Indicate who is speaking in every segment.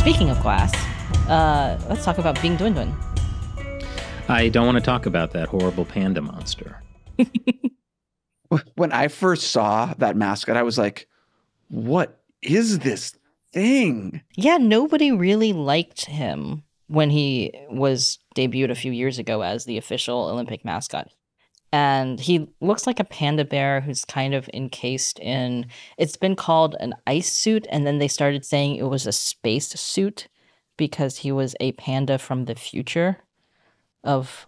Speaker 1: Speaking of glass, let's talk about Bing Dwen Dwen.
Speaker 2: I don't want to talk about that horrible panda monster.
Speaker 3: When I first saw that mascot, I was like, what is this thing?
Speaker 1: Yeah, nobody really liked him when he was debuted a few years ago as the official Olympic mascot. And he looks like a panda bear who's kind of encased in, it's been called an ice suit, and then they started saying it was a space suit because he was a panda from the future of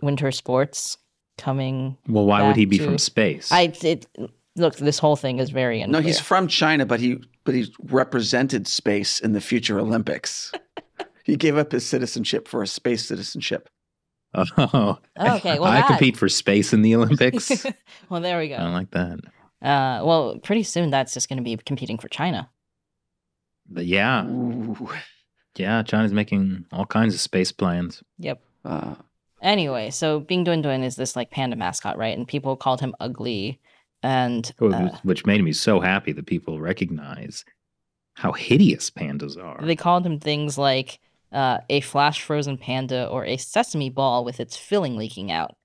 Speaker 1: winter sports coming.
Speaker 2: Well, why would he be from space?
Speaker 1: Look, this whole thing is very unclear.
Speaker 3: No, he's from China, but he represented space in the future Olympics. He gave up his citizenship for a space citizenship.
Speaker 2: Oh,
Speaker 1: okay. Well,
Speaker 2: I compete for space in the Olympics.
Speaker 1: Well, there we go.
Speaker 2: I like that.
Speaker 1: Well, pretty soon that's just going to be competing for China.
Speaker 2: But yeah.
Speaker 3: Ooh.
Speaker 2: Yeah, China's making all kinds of space plans.
Speaker 1: Yep. Anyway, so Bing Dwen Dwen is this like panda mascot, right? And people called him ugly, and
Speaker 2: which made me so happy that people recognize how hideous pandas are.
Speaker 1: They called him things like a flash frozen panda or a sesame ball with its filling leaking out.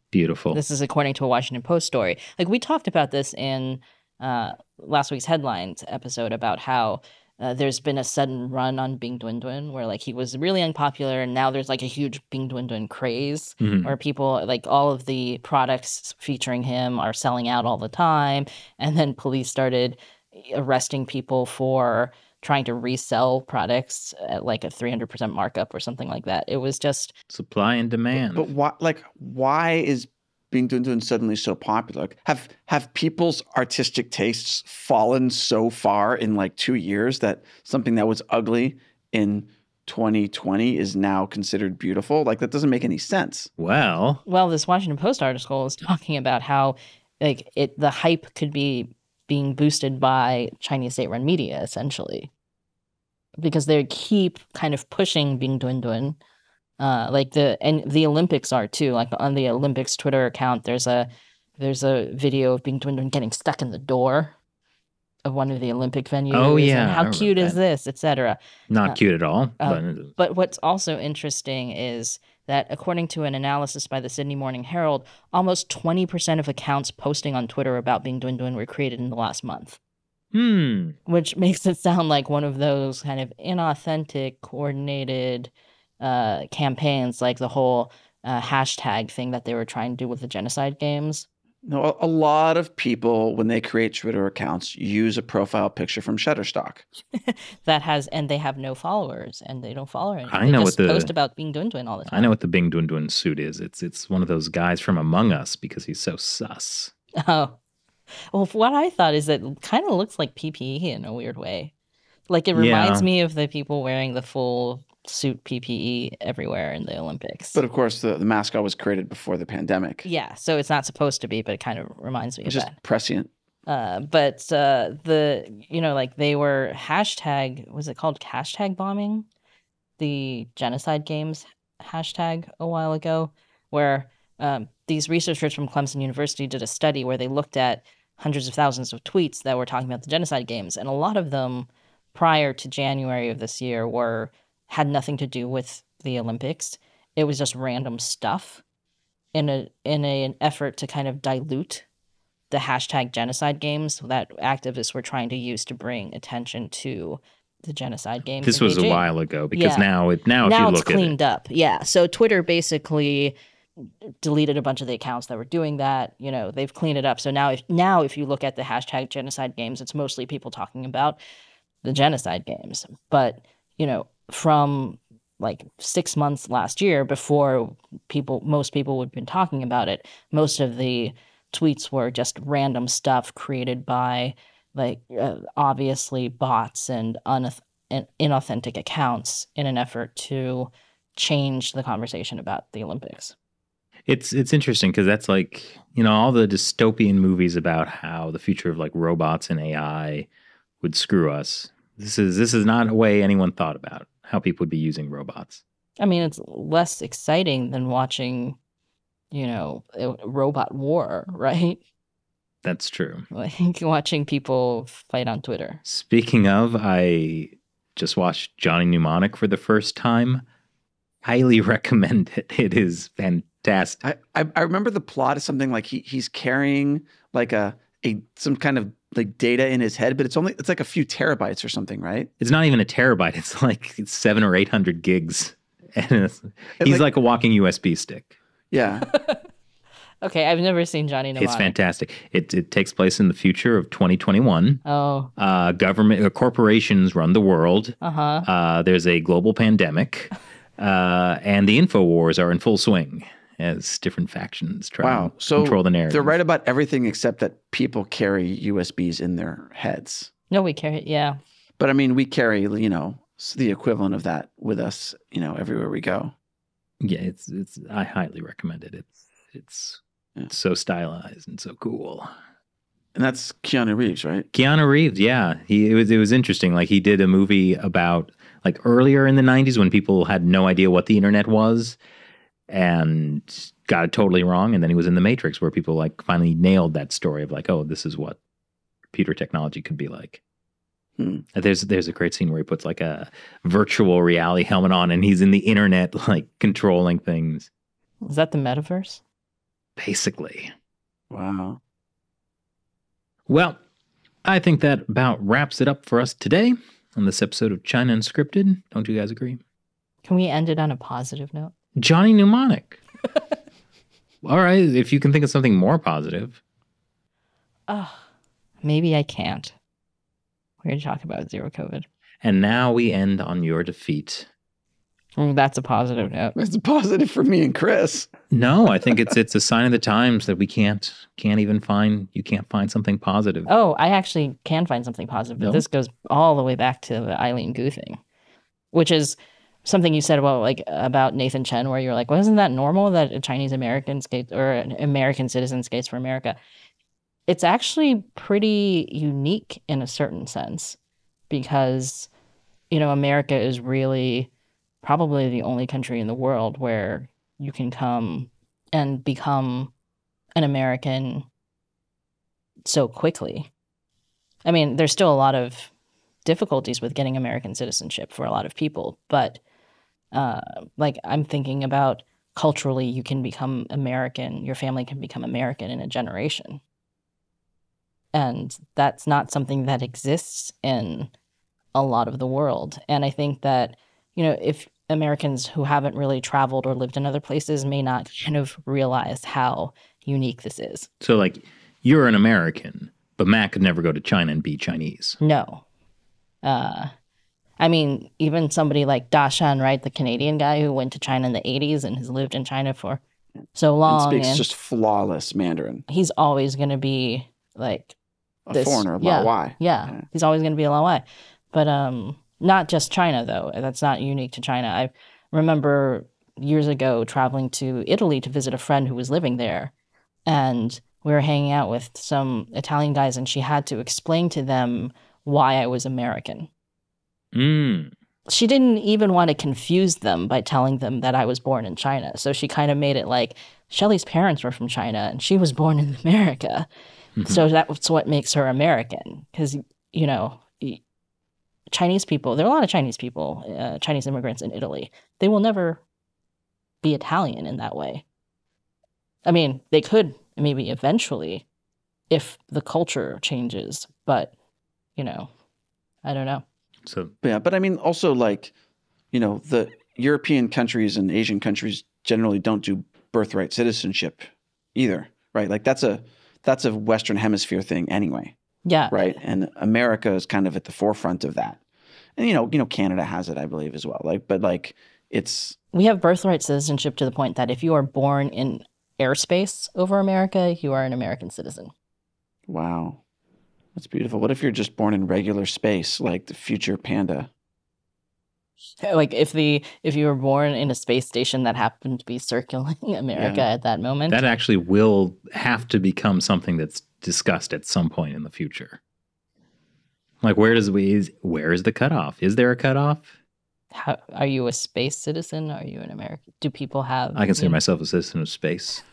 Speaker 2: Beautiful.
Speaker 1: This is according to a Washington Post story. Like, we talked about this in last week's headlines episode about how there's been a sudden run on Bing Dwen Dwen where like he was really unpopular, and now there's like a huge Bing Dwen Dwen craze where people, like, all of the products featuring him are selling out all the time, and then police started arresting people for trying to resell products at like a 300% markup or something like that. It was just
Speaker 2: supply and demand.
Speaker 3: But why is Bing Dwen Dwen suddenly so popular? Have people's artistic tastes fallen so far in like 2 years that something that was ugly in 2020 is now considered beautiful? Like, that doesn't make any sense.
Speaker 2: Well,
Speaker 1: this Washington Post article is talking about how like the hype could be being boosted by Chinese state-run media, essentially, because they keep kind of pushing Bing Dwen Dwen. And the Olympics are too. Like, on the Olympics Twitter account, there's a video of Bing Dwen Dwen getting stuck in the door of one of the Olympic venues.
Speaker 2: Oh yeah,
Speaker 1: and how cute is this, etc.
Speaker 2: Not cute at all.
Speaker 1: But what's also interesting is that according to an analysis by the Sydney Morning Herald, almost 20% of accounts posting on Twitter about Bing Dwen Dwen were created in the last month. Which makes it sound like one of those kind of inauthentic, coordinated campaigns, like the whole hashtag thing that they were trying to do with the genocide games.
Speaker 3: No, a lot of people, when they create Twitter accounts, use a profile picture from Shutterstock.
Speaker 1: And they have no followers, and they don't follow anyone.
Speaker 2: I know
Speaker 1: what the post about Bing Dwen Dwen all the time.
Speaker 2: I know what the Bing Dwen Dwen suit is. It's one of those guys from Among Us because he's so sus.
Speaker 1: Oh, well, what I thought is that it kind of looks like PPE in a weird way. Like, it reminds me of the people wearing the full suit PPE everywhere in the Olympics.
Speaker 3: But of course, the mascot was created before the pandemic.
Speaker 1: Yeah, so it's not supposed to be, but it kind of reminds me of that.
Speaker 3: It's just prescient.
Speaker 1: But they were was it called hashtag bombing? The genocide games hashtag a while ago, where these researchers from Clemson University did a study where they looked at hundreds of thousands of tweets that were talking about the genocide games, and a lot of them prior to January of this year had nothing to do with the Olympics. It was just random stuff in an effort to kind of dilute the hashtag genocide games that activists were trying to use to bring attention to the genocide games.
Speaker 2: This was a while ago, because now if you look at it,
Speaker 1: it's cleaned up. Yeah. So Twitter basically deleted a bunch of the accounts that were doing that. You know, they've cleaned it up. So now if you look at the hashtag genocide games, it's mostly people talking about the genocide games. But, you know, from like 6 months last year, before most people would have been talking about it, most of the tweets were just random stuff created by obviously bots and inauthentic accounts in an effort to change the conversation about the Olympics.
Speaker 2: It's interesting because that's like, you know, all the dystopian movies about how the future of like robots and AI would screw us. This is not a way anyone thought about how people would be using robots.
Speaker 1: I mean, it's less exciting than watching, you know, a robot war, right?
Speaker 2: That's true.
Speaker 1: Like watching people fight on Twitter.
Speaker 2: Speaking of, I just watched Johnny Mnemonic for the first time. Highly recommend it. It is fantastic.
Speaker 3: I remember the plot is something like he's carrying like some kind of like data in his head, but it's like a few terabytes or something, right?
Speaker 2: It's not even a terabyte. It's like 700 or 800 gigs. And he's like a walking USB stick.
Speaker 3: Yeah.
Speaker 1: Okay, I've never seen Johnny Mnemonic.
Speaker 2: It's fantastic. It takes place in the future of 2021.
Speaker 1: Oh.
Speaker 2: Government corporations run the world. There's a global pandemic, and the InfoWars are in full swing as different factions try to control the narrative.
Speaker 3: They're right about everything except that people carry USBs in their heads.
Speaker 1: No, we carry it, yeah.
Speaker 3: But I mean, we carry, you know, the equivalent of that with us, you know, everywhere we go.
Speaker 2: Yeah, I highly recommend it. It's so stylized and so cool.
Speaker 3: And that's Keanu Reeves, right?
Speaker 2: Keanu Reeves, yeah. It was interesting. Like, he did a movie about like earlier in the 90s when people had no idea what the internet was and got it totally wrong. And then he was in The Matrix, where people like finally nailed that story of like, oh, this is what computer technology could be like. There's a great scene where he puts like a virtual reality helmet on and he's in the internet like controlling things.
Speaker 1: Is that the metaverse?
Speaker 2: Basically.
Speaker 3: Wow.
Speaker 2: Well, I think that about wraps it up for us today on this episode of China Unscripted. Don't you guys agree?
Speaker 1: Can we end it on a positive note?
Speaker 2: Johnny Mnemonic. All right, if you can think of something more positive.
Speaker 1: Maybe I can't. We're going to talk about zero COVID.
Speaker 2: And now we end on your defeat.
Speaker 1: That's a positive note.
Speaker 3: It's a positive for me and Chris.
Speaker 2: No, I think it's a sign of the times that we can't find something positive.
Speaker 1: Oh, I actually can find something positive. But this goes all the way back to the Eileen Gu thing, which is something you said about Nathan Chen, where you're like, well, isn't that normal that a Chinese American skates or an American citizen skates for America? It's actually pretty unique in a certain sense because, you know, America is really probably the only country in the world where you can come and become an American so quickly. I mean, there's still a lot of difficulties with getting American citizenship for a lot of people, but like I'm thinking about culturally, you can become American, your family can become American in a generation. And that's not something that exists in a lot of the world. And I think that, you know, if Americans who haven't really traveled or lived in other places may not kind of realize how unique this is.
Speaker 2: So, like, you're an American, but Matt could never go to China and be Chinese.
Speaker 1: No. I mean, even somebody like Da Shan, right, the Canadian guy who went to China in the 80s and has lived in China for so long.
Speaker 3: And speaks just flawless Mandarin.
Speaker 1: He's always going to be like
Speaker 3: a foreigner, Why?
Speaker 1: Yeah, he's always going to be a Why. But not just China, though. That's not unique to China. I remember years ago traveling to Italy to visit a friend who was living there. And we were hanging out with some Italian guys, and she had to explain to them why I was American. She didn't even want to confuse them by telling them that I was born in China. So she kind of made it like Shelley's parents were from China, and she was born in America. So that's what makes her American. Because, you know, Chinese people, there are a lot of Chinese people, Chinese immigrants in Italy. They will never be Italian in that way. I mean, they could maybe eventually if the culture changes, but, you know, I don't know.
Speaker 2: So
Speaker 3: yeah, but I mean, also like, you know, the European countries and Asian countries generally don't do birthright citizenship either, right? Like that's a Western Hemisphere thing anyway.
Speaker 1: Yeah.
Speaker 3: Right. And America is kind of at the forefront of that. And, you know, Canada has it, I believe, as well. We
Speaker 1: have birthright citizenship to the point that if you are born in airspace over America, you are an American citizen.
Speaker 3: Wow. That's beautiful. What if you're just born in regular space, like the future panda?
Speaker 1: Like if you were born in a space station that happened to be circling America at that moment.
Speaker 2: That actually will have to become something that's discussed at some point in the future. Like where is the cutoff? Is there a cutoff?
Speaker 1: Are you a space citizen? Are you an American? Do people have...
Speaker 2: I consider myself a citizen of space.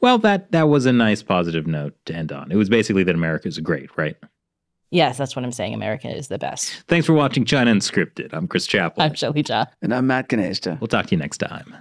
Speaker 2: Well, that was a nice positive note to end on. It was basically that America is great, right?
Speaker 1: Yes, that's what I'm saying. America is the best.
Speaker 2: Thanks for watching China Unscripted. I'm Chris Chappell.
Speaker 1: I'm Shelly Ja.
Speaker 3: And I'm Matt Ganesta.
Speaker 2: We'll talk to you next time.